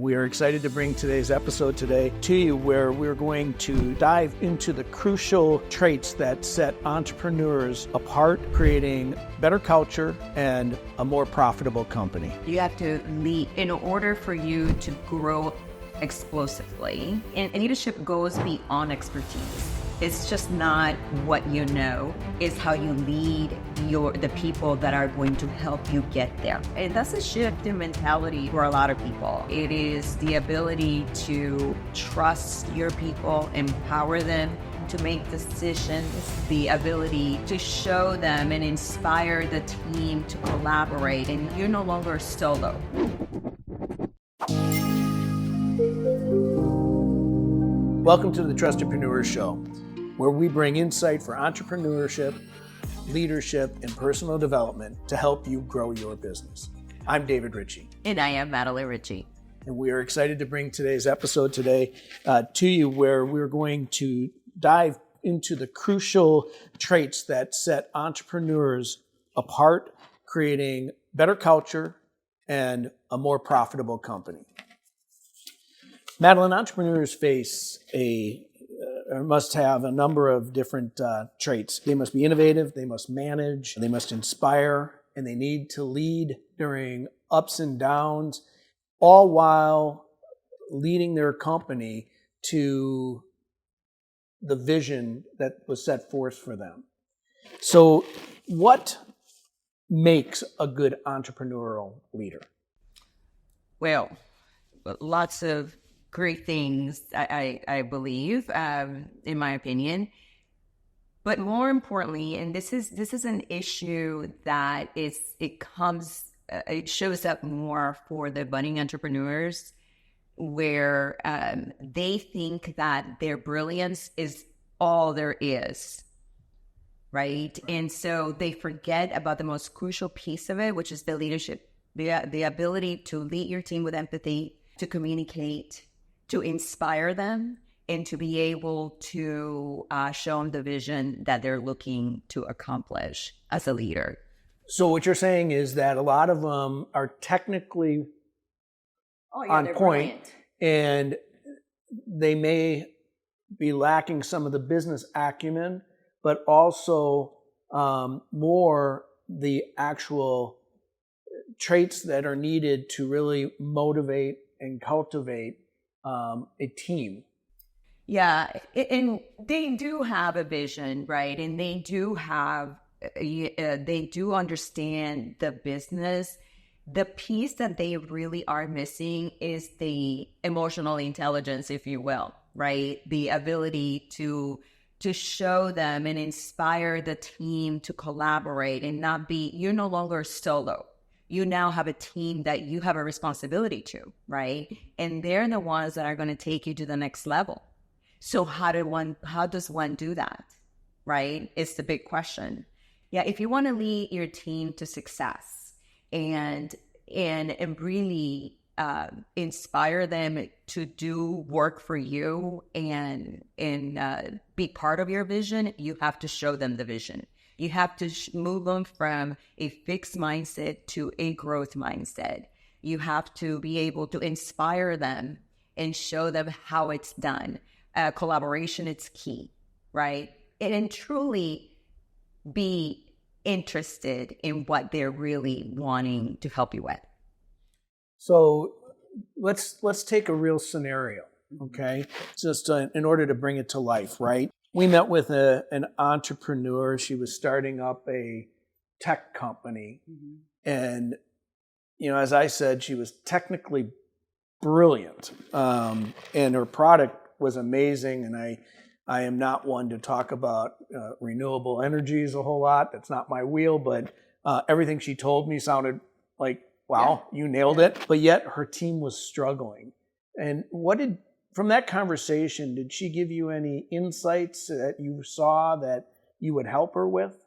We are excited to bring today's episode today to you, where we're going to dive into the crucial traits that set entrepreneurs apart, creating better culture and a more profitable company. You have to lead in order for you to grow explosively. And leadership goes beyond expertise. It's just not what you know, it's how you lead the people that are going to help you get there. And that's a shift in mentality for a lot of people. It is the ability to trust your people, empower them to make decisions, the ability to show them and inspire the team to collaborate, and you're no longer solo. Welcome to the Trustedpreneurs Show, where we bring insight for entrepreneurship, leadership, and personal development to help you grow your business. I'm David Ricci. And I am Madeline Ricci. And we are excited to bring today's episode today to you, where we're going to dive into the crucial traits that set entrepreneurs apart, creating better culture and a more profitable company. Madeline, entrepreneurs face must have a number of different traits. They must be innovative, they must manage, they must inspire, and they need to lead during ups and downs, all while leading their company to the vision that was set forth for them. So what makes a good entrepreneurial leader? Well, lots of great things, I believe, in my opinion. But more importantly, and this is an issue that it shows up more for the budding entrepreneurs, where they think that their brilliance is all there is, right? And so they forget about the most crucial piece of it, which is the leadership, the ability to lead your team with empathy, to communicate, to inspire them, and to be able to show them the vision that they're looking to accomplish as a leader. So what you're saying is that a lot of them are technically on point, brilliant, and they may be lacking some of the business acumen, but also more the actual traits that are needed to really motivate and cultivate a team. Yeah, and they do have a vision, right? And they do understand the business. The piece that they really are missing is the emotional intelligence, if you will, right? The ability to show them and inspire the team to collaborate and not be, you're no longer solo. You now have a team that you have a responsibility to, right? And they're the ones that are going to take you to the next level. So how does one do that, right? It's the big question. Yeah, if you want to lead your team to success and really inspire them to do work for you and be part of your vision, you have to show them the vision. You have to move them from a fixed mindset to a growth mindset. You have to be able to inspire them and show them how it's done. Collaboration, it's key, right? And truly be interested in what they're really wanting to help you with. So let's take a real scenario, okay? Just in order to bring it to life, right? We met with an entrepreneur. She was starting up a tech company. Mm-hmm. And, as I said, she was technically brilliant. And her product was amazing. And I am not one to talk about renewable energies a whole lot. That's not my wheel. But everything she told me sounded like, wow, yeah, you nailed it. But yet her team was struggling. And from that conversation, did she give you any insights that you saw that you would help her with?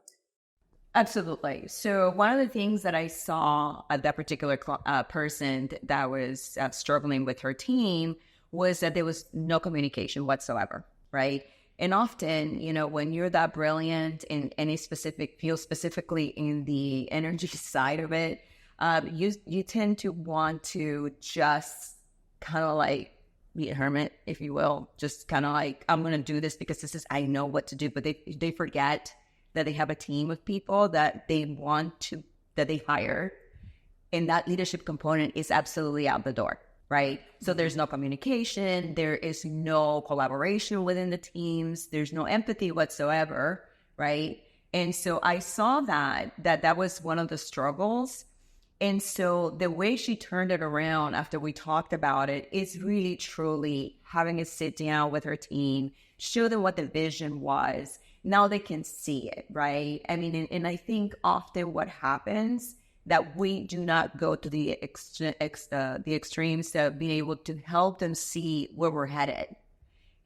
Absolutely. So one of the things that I saw at that particular person that was struggling with her team was that there was no communication whatsoever, right? And often, when you're that brilliant in any specific field, specifically in the energy side of it, you tend to want to just kind of like be a hermit, if you will, just kind of like, I'm going to do this because I know what to do. But they forget that they have a team of people that that they hire. And that leadership component is absolutely out the door, right? So there's no communication. There is no collaboration within the teams. There's no empathy whatsoever, right? And so I saw that was one of the struggles. And so the way she turned it around after we talked about it is really truly having a sit down with her team, show them what the vision was. Now they can see it, right? I mean, and I think often what happens that we do not go to the extremes of being able to help them see where we're headed.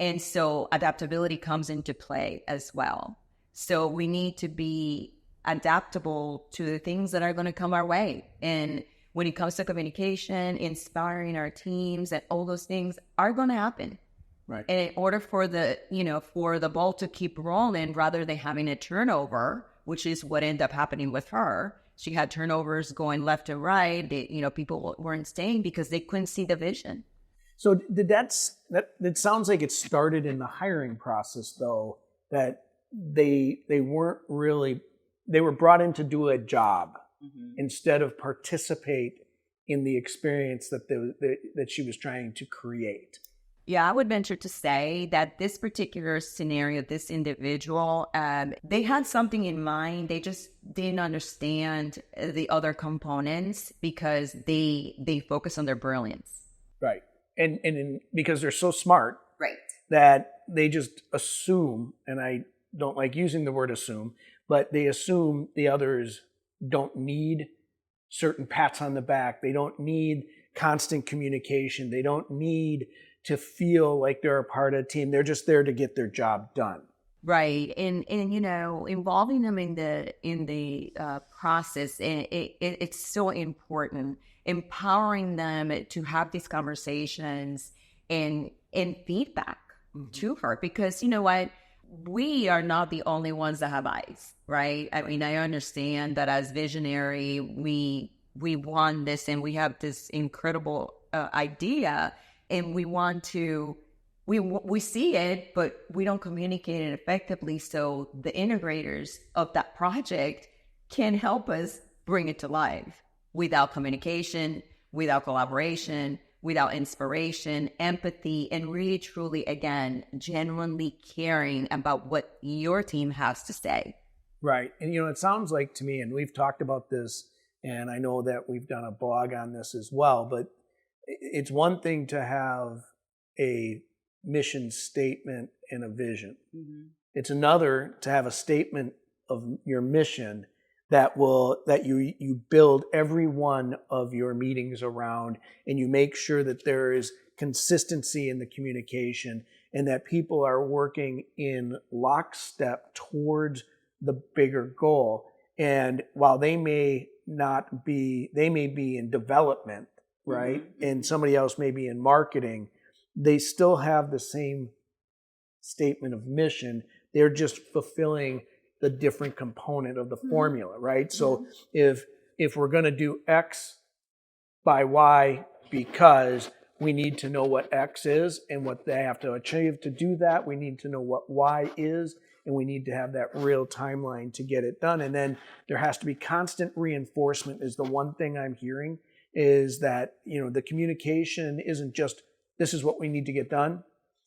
And so adaptability comes into play as well. So we need to be adaptable to the things that are going to come our way. And when it comes to communication, inspiring our teams, and all those things are going to happen. Right. And in order for the ball to keep rolling, rather than having a turnover, which is what ended up happening with her, she had turnovers going left and right. People weren't staying because they couldn't see the vision. So that sounds like it started in the hiring process, though, that they weren't really, they were brought in to do a job instead of participate in the experience that she was trying to create. Yeah, I would venture to say that this particular scenario, this individual, they had something in mind. They just didn't understand the other components because they focus on their brilliance. Right. And because they're so smart, right, that they just assume, and I don't like using the word assume, but they assume the others don't need certain pats on the back. They don't need constant communication. They don't need to feel like they're a part of a team. They're just there to get their job done. Right. And involving them in the process, it's so important. Empowering them to have these conversations and feedback to her, because you know what? We are not the only ones that have eyes, right? I mean, I understand that as visionary, we want this and we have this incredible idea, and we want to, we see it, but we don't communicate it effectively. So the integrators of that project can help us bring it to life. Without communication, without collaboration, without inspiration, empathy, and really, truly, again, genuinely caring about what your team has to say. Right. And, it sounds like to me, and we've talked about this, and I know that we've done a blog on this as well, but it's one thing to have a mission statement and a vision. It's another to have a statement of your mission that you build every one of your meetings around, and you make sure that there is consistency in the communication and that people are working in lockstep towards the bigger goal. And while they may be in development, right? And somebody else may be in marketing, they still have the same statement of mission. They're just fulfilling the different component of the formula, right? So if we're going to do X by Y because we need to know what X is and what they have to achieve to do that, we need to know what Y is, and we need to have that real timeline to get it done. And then there has to be constant reinforcement is the one thing I'm hearing, is that, the communication isn't just, this is what we need to get done.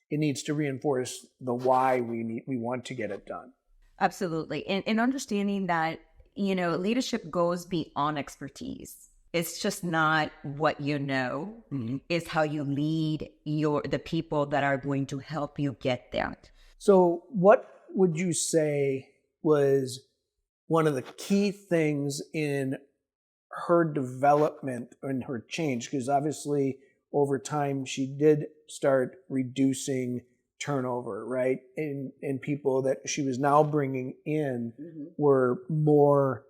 It needs to reinforce the why we want to get it done. Absolutely. And understanding that, leadership goes beyond expertise. It's just not what you know, it's how you lead the people that are going to help you get there. So what would you say was one of the key things in her development and her change? Because obviously over time she did start reducing turnover, right? And people that she was now bringing in were more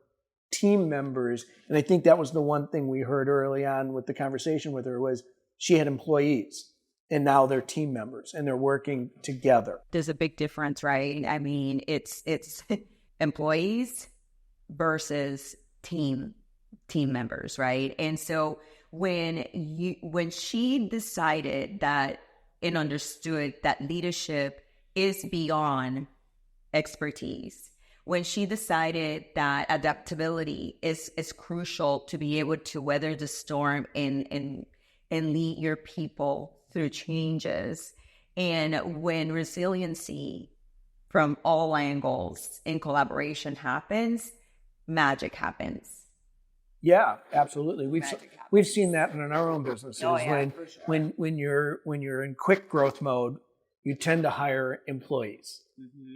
team members. And I think that was the one thing we heard early on with the conversation with her, was she had employees and now they're team members and they're working together. There's a big difference, right? I mean, it's employees versus team members, right? And so when she decided that and understood that leadership is beyond expertise, when she decided that adaptability is crucial to be able to weather the storm and lead your people through changes, and when resiliency from all angles in collaboration happens, magic happens. Yeah, absolutely. We've Magic happens. we've seen that in our own businesses. Oh, yeah, for sure. When you're in quick growth mode, you tend to hire employees,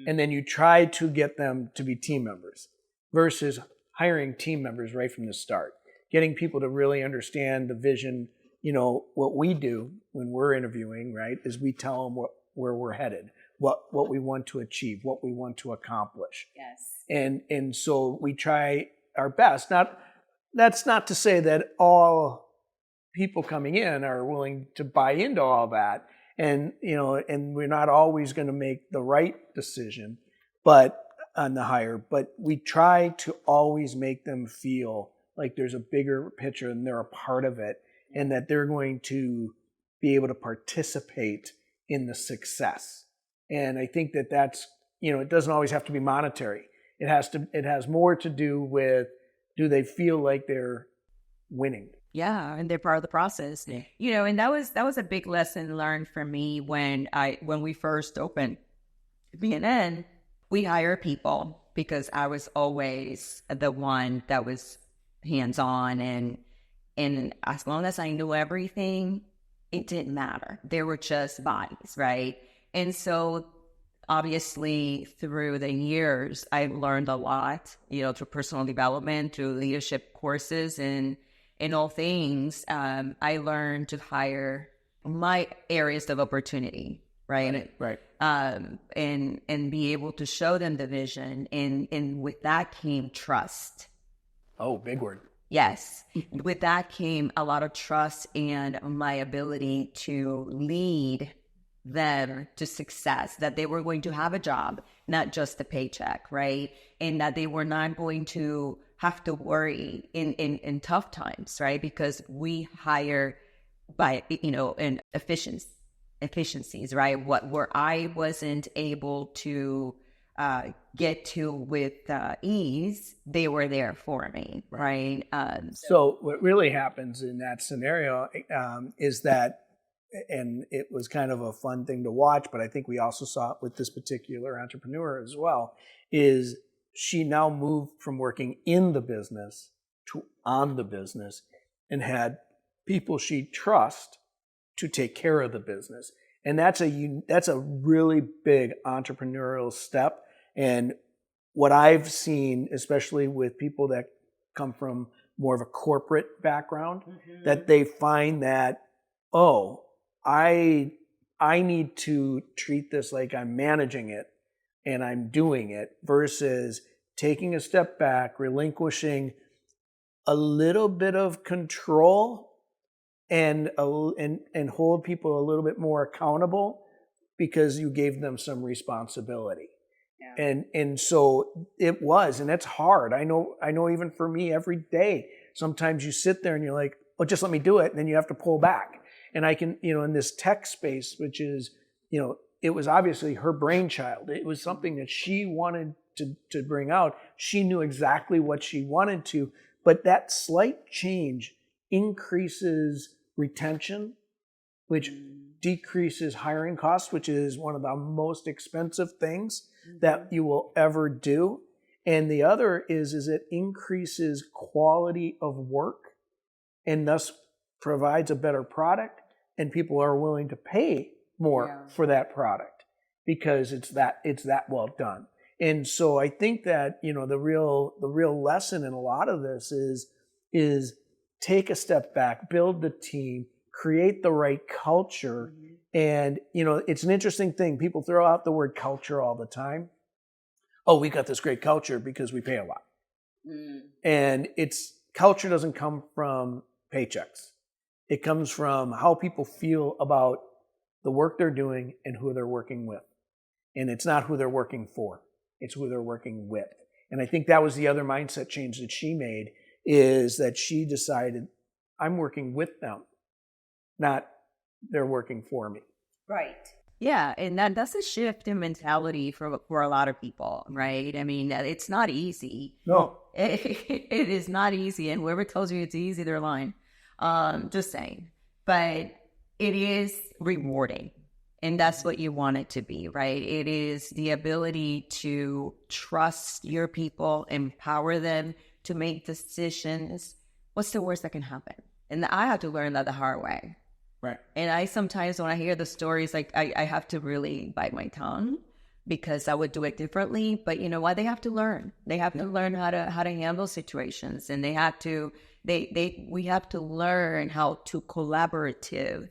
and then you try to get them to be team members, versus hiring team members right from the start, getting people to really understand the vision. You know, what we do when we're interviewing, right, is we tell them where we're headed, what we want to achieve, what we want to accomplish. Yes. And so we try our best. That's not to say that all people coming in are willing to buy into all that. And, you know, and we're not always going to make the right decision, but on the hire, but we try to always make them feel like there's a bigger picture and they're a part of it, and that they're going to be able to participate in the success. And I think that's, you know, it doesn't always have to be monetary. It has more to do with, do they feel like they're winning? Yeah, and they're part of the process. Yeah. You know, and that was a big lesson learned for me when we first opened BNN. We hire people because I was always the one that was hands-on, and as long as I knew everything, it didn't matter. They were just bodies, right? And so obviously through the years, I've learned a lot, you know, through personal development, through leadership courses, and in all things, I learned to hire my areas of opportunity, right? Right. And be able to show them the vision, and with that came trust. Oh, big word. Yes. With that came a lot of trust and my ability to lead them to success, that they were going to have a job, not just a paycheck, right? And that they were not going to have to worry in tough times, right? Because we hire by, you know, in efficiencies, right? Where I wasn't able to get to with ease, they were there for me, right? So what really happens in that scenario is that, and it was kind of a fun thing to watch, but I think we also saw it with this particular entrepreneur as well, is she now moved from working in the business to on the business, and had people she trusts to take care of the business. And that's a really big entrepreneurial step. And what I've seen, especially with people that come from more of a corporate background, that they find that, oh, I need to treat this like I'm managing it and I'm doing it, versus taking a step back, relinquishing a little bit of control, and hold people a little bit more accountable because you gave them some responsibility. Yeah. And so it was, and that's hard. I know even for me every day, sometimes you sit there and you're like, oh, just let me do it. And then you have to pull back. And I can, you know, in this tech space, which is, you know, it was obviously her brainchild. It was something that she wanted to bring out. She knew exactly what she wanted to, but that slight change increases retention, which decreases hiring costs, which is one of the most expensive things that you will ever do. And the other is it increases quality of work, and thus provides a better product, and people are willing to pay more for that product because it's that well done. And so I think that, you know, the real lesson in a lot of this is take a step back, build the team, create the right culture. And, you know, it's an interesting thing. People throw out the word culture all the time. Oh, we got this great culture because we pay a lot. And culture doesn't come from paychecks. It comes from how people feel about the work they're doing and who they're working with. And it's not who they're working for, it's who they're working with. And I think that was the other mindset change that she made, is that she decided, I'm working with them, not they're working for me. Right. Yeah, and that's a shift in mentality for a lot of people, right? I mean, it's not easy. No. It is not easy, and whoever tells you it's easy, they're lying. Just saying. But it is rewarding, and that's what you want it to be, right? It is the ability to trust your people, empower them to make decisions. What's the worst that can happen? And I had to learn that the hard way. Right. And I sometimes, when I hear the stories, like I have to really bite my tongue because I would do it differently. But you know what? They have to learn. They have to learn how to handle situations, and we have to learn how to collaborative,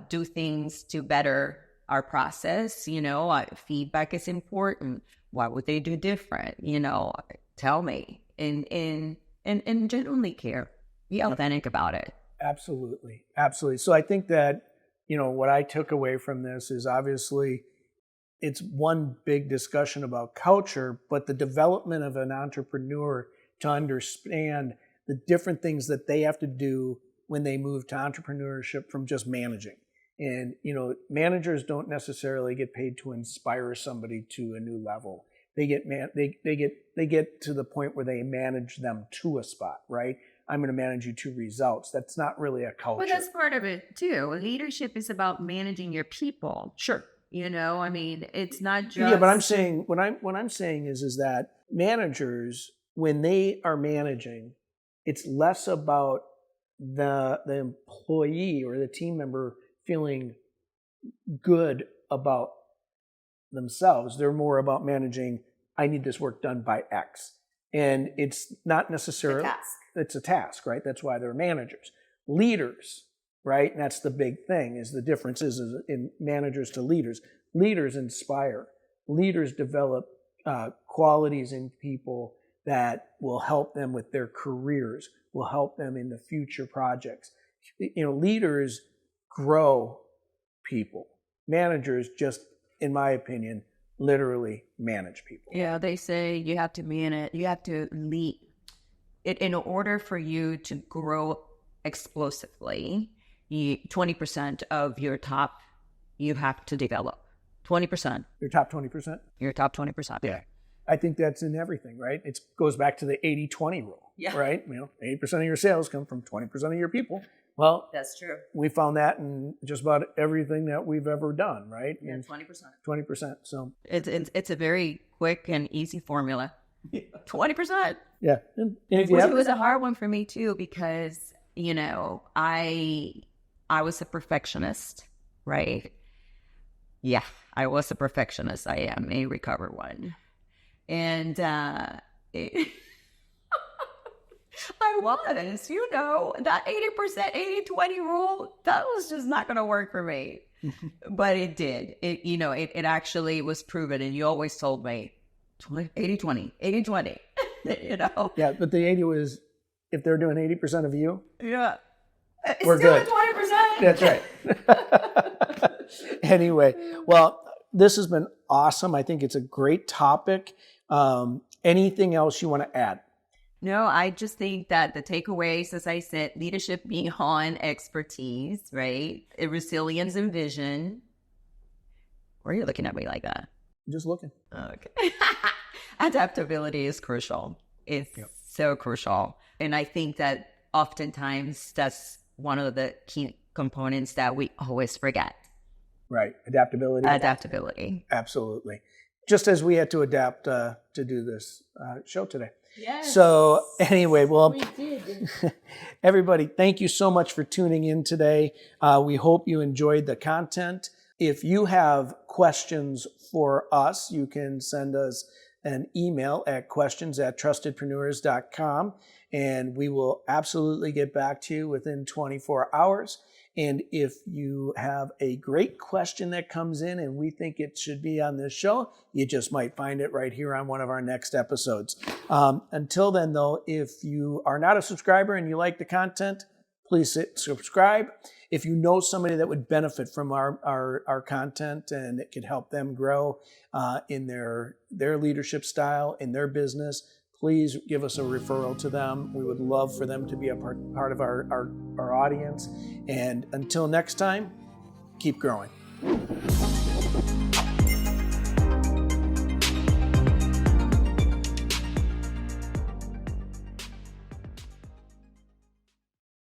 do things to better our process. You know, feedback is important. Why would they do different? You know, tell me, and genuinely care. Be authentic about it. Absolutely. Absolutely. So I think that, what I took away from this is obviously it's one big discussion about culture, but the development of an entrepreneur to understand the different things that they have to do when they move to entrepreneurship from just managing. And, managers don't necessarily get paid to inspire somebody to a new level. They get to the point where they manage them to a spot, right? I'm going to manage you to results. That's not really a culture. Well, that's part of it too. Leadership is about managing your people. Sure. I mean, it's not just. Yeah, but I'm saying what I'm saying is that managers, when they are managing, it's less about the employee or the team member feeling good about themselves. They're more about managing. I need this work done by X, and it's not necessarily. It's a task, right? That's why they're managers. Leaders, right? And that's the big thing, is the difference is in managers to leaders. Leaders inspire. Leaders develop qualities in people that will help them with their careers, will help them in the future projects. Leaders grow people. Managers just, in my opinion, literally manage people. Yeah, they say you have to manage, you have to lead. In order for you to grow explosively, 20% of your top, you have to develop. 20%. Your top 20%? Your top 20%. Yeah. I think that's in everything, right? It goes back to the 80-20 rule, right? 80% of your sales come from 20% of your people. Well, that's true. We found that in just about everything that we've ever done, right? Yeah, 20%. 20%. So it's a very quick and easy formula. 20%. Yeah. And it was a hard one for me too, because, I was a perfectionist, right? Yeah, I was a perfectionist. I am a recovered one. And I was, that 80%, 80-20 rule, that was just not going to work for me. But it did. It actually was proven. And you always told me, 80-20, 80-20, Yeah, but the 80 was, if they're doing 80% of you. Yeah. We're still good. 20%. That's right. Anyway, well, this has been awesome. I think it's a great topic. Anything else you want to add? No, I just think that the takeaways, as I said, leadership beyond expertise, right? Resilience and vision. Why are you looking at me like that? Just looking. Okay. Adaptability is crucial. It's so crucial. And I think that oftentimes that's one of the key components that we always forget. Right. Adaptability. Adaptability. Absolutely. Just as we had to adapt to do this show today. Yes. So anyway, well, we did. Everybody, thank you so much for tuning in today. We hope you enjoyed the content. If you have questions for us, you can send us an email at questions@trustedpreneurs.com, and we will absolutely get back to you within 24 hours. And if you have a great question that comes in and we think it should be on this show, you just might find it right here on one of our next episodes. Until then, though, if you are not a subscriber and you like the content, please hit subscribe. If you know somebody that would benefit from our content and it could help them grow in their leadership style, in their business, please give us a referral to them. We would love for them to be a part of our audience. And until next time, keep growing.